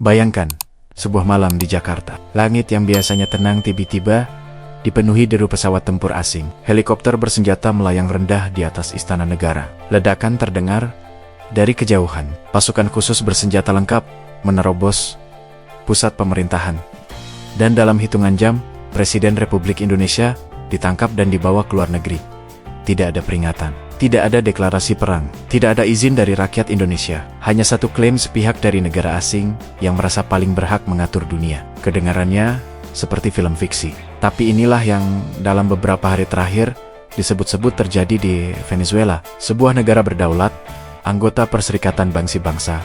Bayangkan, sebuah malam di Jakarta. Langit yang biasanya tenang tiba-tiba dipenuhi deru pesawat tempur asing. Helikopter bersenjata melayang rendah di atas istana negara. Ledakan terdengar dari kejauhan. Pasukan khusus bersenjata lengkap menerobos pusat pemerintahan. Dan dalam hitungan jam, Presiden Republik Indonesia ditangkap dan dibawa ke luar negeri. Tidak ada peringatan, tidak ada deklarasi perang, tidak ada izin dari rakyat Indonesia. Hanya satu klaim sepihak dari negara asing yang merasa paling berhak mengatur dunia. Kedengarannya seperti film fiksi. Tapi inilah yang dalam beberapa hari terakhir disebut-sebut terjadi di Venezuela, sebuah negara berdaulat, anggota Perserikatan Bangsa-Bangsa,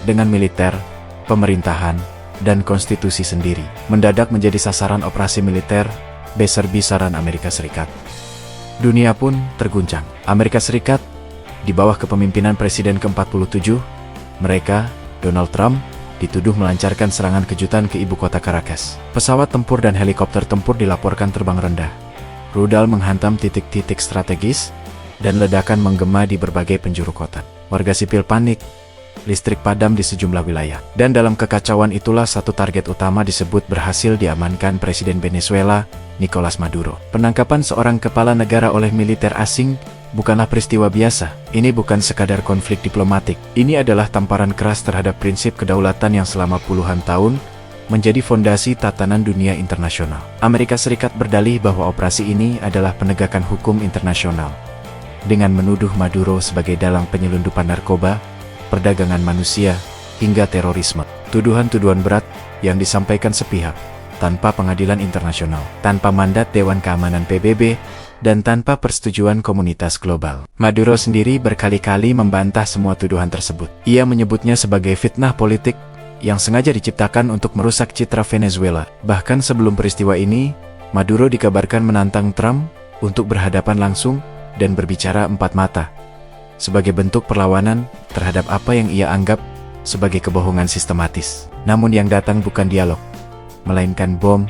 dengan militer, pemerintahan, dan konstitusi sendiri, mendadak menjadi sasaran operasi militer besar-besaran Amerika Serikat. Dunia pun terguncang. Amerika Serikat, di bawah kepemimpinan Presiden ke-47, mereka, Donald Trump, dituduh melancarkan serangan kejutan ke ibu kota Caracas. Pesawat tempur dan helikopter tempur dilaporkan terbang rendah. Rudal menghantam titik-titik strategis, dan ledakan menggema di berbagai penjuru kota. Warga sipil panik, listrik padam di sejumlah wilayah. Dan dalam kekacauan itulah satu target utama disebut berhasil diamankan Presiden Venezuela, Nicolas Maduro. Penangkapan seorang kepala negara oleh militer asing bukanlah peristiwa biasa. Ini bukan sekadar konflik diplomatik. Ini adalah tamparan keras terhadap prinsip kedaulatan yang selama puluhan tahun menjadi fondasi tatanan dunia internasional. Amerika Serikat berdalih bahwa operasi ini adalah penegakan hukum internasional, dengan menuduh Maduro sebagai dalang penyelundupan narkoba, perdagangan manusia, hingga terorisme. Tuduhan-tuduhan berat yang disampaikan sepihak, tanpa pengadilan internasional, tanpa mandat Dewan Keamanan PBB, dan tanpa persetujuan komunitas global. Maduro sendiri berkali-kali membantah semua tuduhan tersebut. Ia menyebutnya sebagai fitnah politik yang sengaja diciptakan untuk merusak citra Venezuela. Bahkan sebelum peristiwa ini, Maduro dikabarkan menantang Trump untuk berhadapan langsung dan berbicara empat mata, sebagai bentuk perlawanan terhadap apa yang ia anggap sebagai kebohongan sistematis. Namun yang datang bukan dialog, melainkan bom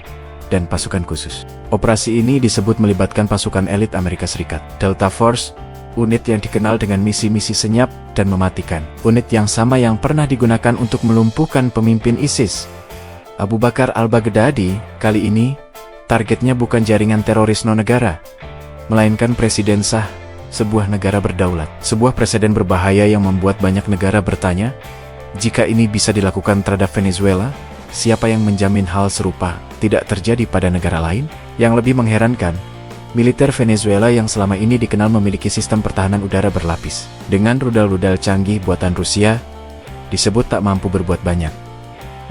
dan pasukan khusus. Operasi ini disebut melibatkan pasukan elit Amerika Serikat, Delta Force, unit yang dikenal dengan misi-misi senyap dan mematikan. Unit yang sama yang pernah digunakan untuk melumpuhkan pemimpin ISIS, Abu Bakar al-Baghdadi. Kali ini, targetnya bukan jaringan teroris non-negara, melainkan presiden sah sebuah negara berdaulat. Sebuah presiden berbahaya yang membuat banyak negara bertanya, jika ini bisa dilakukan terhadap Venezuela, siapa yang menjamin hal serupa tidak terjadi pada negara lain? Yang lebih mengherankan, militer Venezuela yang selama ini dikenal memiliki sistem pertahanan udara berlapis, dengan rudal-rudal canggih buatan Rusia, disebut tak mampu berbuat banyak.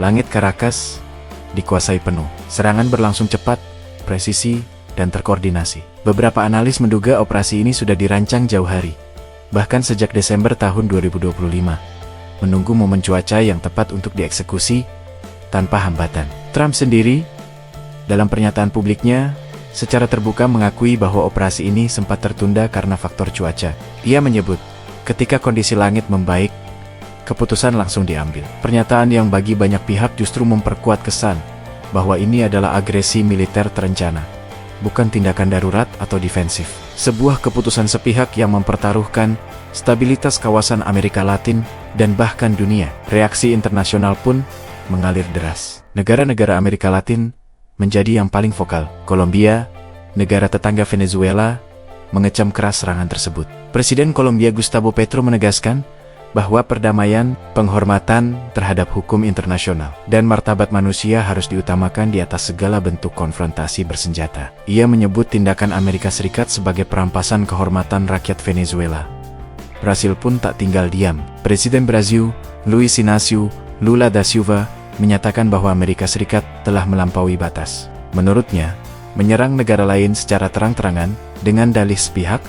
Langit Caracas dikuasai penuh. Serangan berlangsung cepat, presisi, dan terkoordinasi. Beberapa analis menduga operasi ini sudah dirancang jauh hari, bahkan sejak Desember tahun 2025, menunggu momen cuaca yang tepat untuk dieksekusi tanpa hambatan. Trump sendiri, dalam pernyataan publiknya, secara terbuka mengakui bahwa operasi ini sempat tertunda karena faktor cuaca. Ia menyebut, ketika kondisi langit membaik, keputusan langsung diambil. Pernyataan yang bagi banyak pihak justru memperkuat kesan bahwa ini adalah agresi militer terencana, bukan tindakan darurat atau defensif. Sebuah keputusan sepihak yang mempertaruhkan stabilitas kawasan Amerika Latin dan bahkan dunia. Reaksi internasional pun mengalir deras. Negara-negara Amerika Latin menjadi yang paling vokal. Kolombia, negara tetangga Venezuela, mengecam keras serangan tersebut. Presiden Kolombia Gustavo Petro menegaskan bahwa perdamaian, penghormatan terhadap hukum internasional, dan martabat manusia harus diutamakan di atas segala bentuk konfrontasi bersenjata. Ia menyebut tindakan Amerika Serikat sebagai perampasan kehormatan rakyat Venezuela. Brasil pun tak tinggal diam. Presiden Brasil, Luiz Inácio Lula da Silva, menyatakan bahwa Amerika Serikat telah melampaui batas. Menurutnya, menyerang negara lain secara terang-terangan dengan dalih sepihak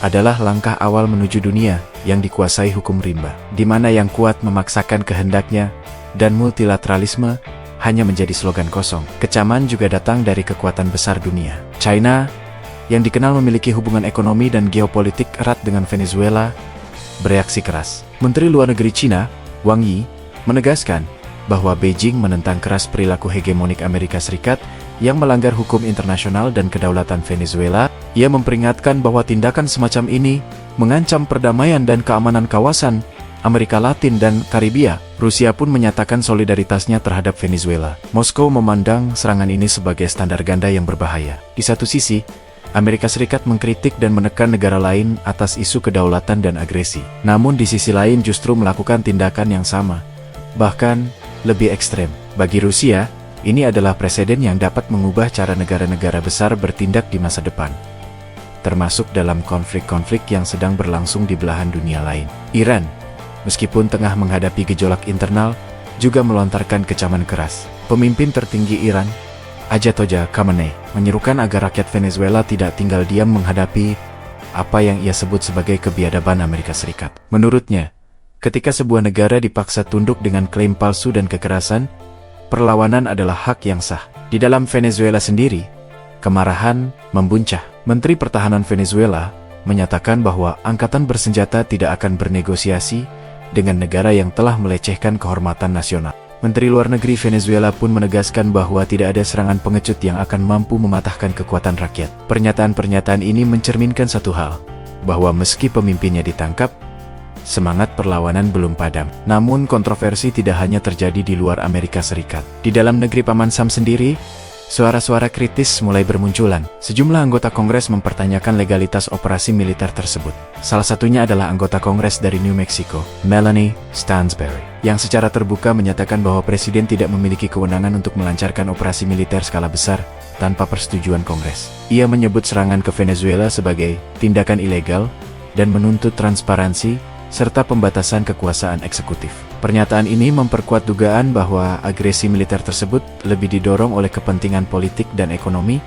adalah langkah awal menuju dunia yang dikuasai hukum rimba, di mana yang kuat memaksakan kehendaknya dan multilateralisme hanya menjadi slogan kosong. Kecaman juga datang dari kekuatan besar dunia. China, yang dikenal memiliki hubungan ekonomi dan geopolitik erat dengan Venezuela, bereaksi keras. Menteri Luar Negeri China, Wang Yi, menegaskan bahwa Beijing menentang keras perilaku hegemonik Amerika Serikat yang melanggar hukum internasional dan kedaulatan Venezuela. Ia memperingatkan bahwa tindakan semacam ini mengancam perdamaian dan keamanan kawasan Amerika Latin dan Karibia. Rusia pun menyatakan solidaritasnya terhadap Venezuela. Moskow memandang serangan ini sebagai standar ganda yang berbahaya. Di satu sisi, Amerika Serikat mengkritik dan menekan negara lain atas isu kedaulatan dan agresi. Namun di sisi lain justru melakukan tindakan yang sama, bahkan lebih ekstrem. Bagi Rusia, ini adalah presiden yang dapat mengubah cara negara-negara besar bertindak di masa depan, termasuk dalam konflik-konflik yang sedang berlangsung di belahan dunia lain. Iran, meskipun tengah menghadapi gejolak internal, juga melontarkan kecaman keras. Pemimpin tertinggi Iran, Ayatollah Khamenei, menyerukan agar rakyat Venezuela tidak tinggal diam menghadapi apa yang ia sebut sebagai kebiadaban Amerika Serikat. Menurutnya, ketika sebuah negara dipaksa tunduk dengan klaim palsu dan kekerasan, perlawanan adalah hak yang sah. Di dalam Venezuela sendiri, kemarahan membuncah. Menteri Pertahanan Venezuela menyatakan bahwa angkatan bersenjata tidak akan bernegosiasi dengan negara yang telah melecehkan kehormatan nasional. Menteri Luar Negeri Venezuela pun menegaskan bahwa tidak ada serangan pengecut yang akan mampu mematahkan kekuatan rakyat. Pernyataan-pernyataan ini mencerminkan satu hal, bahwa meski pemimpinnya ditangkap, semangat perlawanan belum padam. Namun kontroversi tidak hanya terjadi di luar Amerika Serikat. Di dalam negeri Paman Sam sendiri, suara-suara kritis mulai bermunculan. Sejumlah anggota Kongres mempertanyakan legalitas operasi militer tersebut. Salah satunya adalah anggota Kongres dari New Mexico, Melanie Stansbury, yang secara terbuka menyatakan bahwa Presiden tidak memiliki kewenangan untuk melancarkan operasi militer skala besar tanpa persetujuan Kongres. Ia menyebut serangan ke Venezuela sebagai tindakan ilegal dan menuntut transparansi serta pembatasan kekuasaan eksekutif. Pernyataan ini memperkuat dugaan bahwa agresi militer tersebut lebih didorong oleh kepentingan politik dan ekonomi,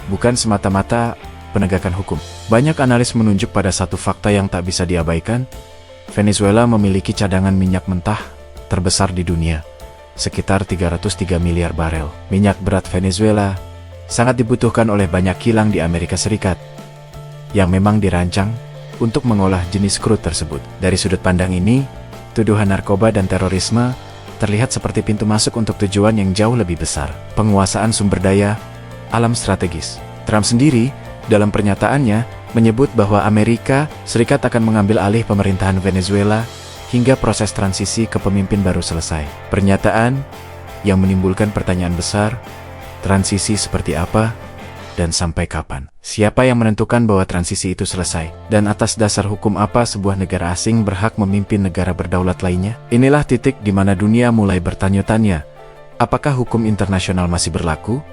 bukan semata-mata penegakan hukum. Banyak analis menunjuk pada satu fakta yang tak bisa diabaikan. Venezuela memiliki cadangan minyak mentah terbesar di dunia, sekitar 303 miliar barel. Minyak berat Venezuela sangat dibutuhkan oleh banyak kilang di Amerika Serikat, yang memang dirancang untuk mengolah jenis crude tersebut. Dari sudut pandang ini, tuduhan narkoba dan terorisme terlihat seperti pintu masuk untuk tujuan yang jauh lebih besar, penguasaan sumber daya alam strategis. Trump sendiri, dalam pernyataannya, menyebut bahwa Amerika Serikat akan mengambil alih pemerintahan Venezuela hingga proses transisi kepemimpin baru selesai. Pernyataan yang menimbulkan pertanyaan besar, transisi seperti apa dan sampai kapan? Siapa yang menentukan bahwa transisi itu selesai? Dan atas dasar hukum apa sebuah negara asing berhak memimpin negara berdaulat lainnya? Inilah titik di mana dunia mulai bertanya-tanya, apakah hukum internasional masih berlaku?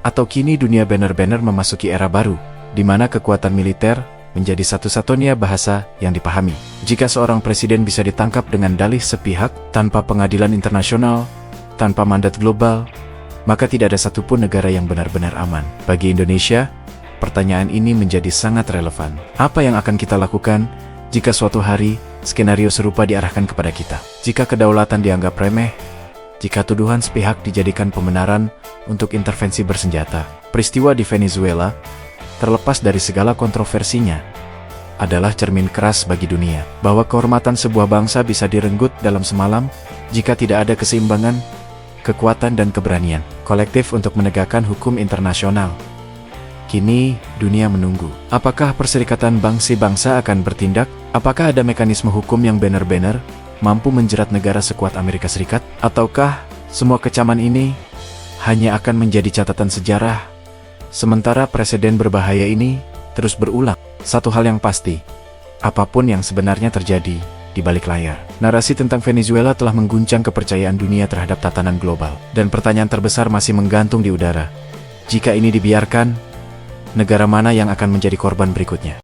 Atau kini dunia benar-benar memasuki era baru, di mana kekuatan militer menjadi satu-satunya bahasa yang dipahami? Jika seorang presiden bisa ditangkap dengan dalih sepihak, tanpa pengadilan internasional, tanpa mandat global, maka tidak ada satupun negara yang benar-benar aman. Bagi Indonesia, pertanyaan ini menjadi sangat relevan. Apa yang akan kita lakukan jika suatu hari skenario serupa diarahkan kepada kita? Jika kedaulatan dianggap remeh, jika tuduhan sepihak dijadikan pembenaran untuk intervensi bersenjata, peristiwa di Venezuela, terlepas dari segala kontroversinya, adalah cermin keras bagi dunia, bahwa kehormatan sebuah bangsa bisa direnggut dalam semalam jika tidak ada keseimbangan, kekuatan dan keberanian kolektif untuk menegakkan hukum internasional. Kini, dunia menunggu. Apakah Perserikatan Bangsa-Bangsa akan bertindak? Apakah ada mekanisme hukum yang benar-benar mampu menjerat negara sekuat Amerika Serikat? Ataukah semua kecaman ini hanya akan menjadi catatan sejarah, sementara presiden berbahaya ini terus berulang? Satu hal yang pasti, apapun yang sebenarnya terjadi di balik layar, narasi tentang Venezuela telah mengguncang kepercayaan dunia terhadap tatanan global. Dan pertanyaan terbesar masih menggantung di udara. Jika ini dibiarkan, negara mana yang akan menjadi korban berikutnya?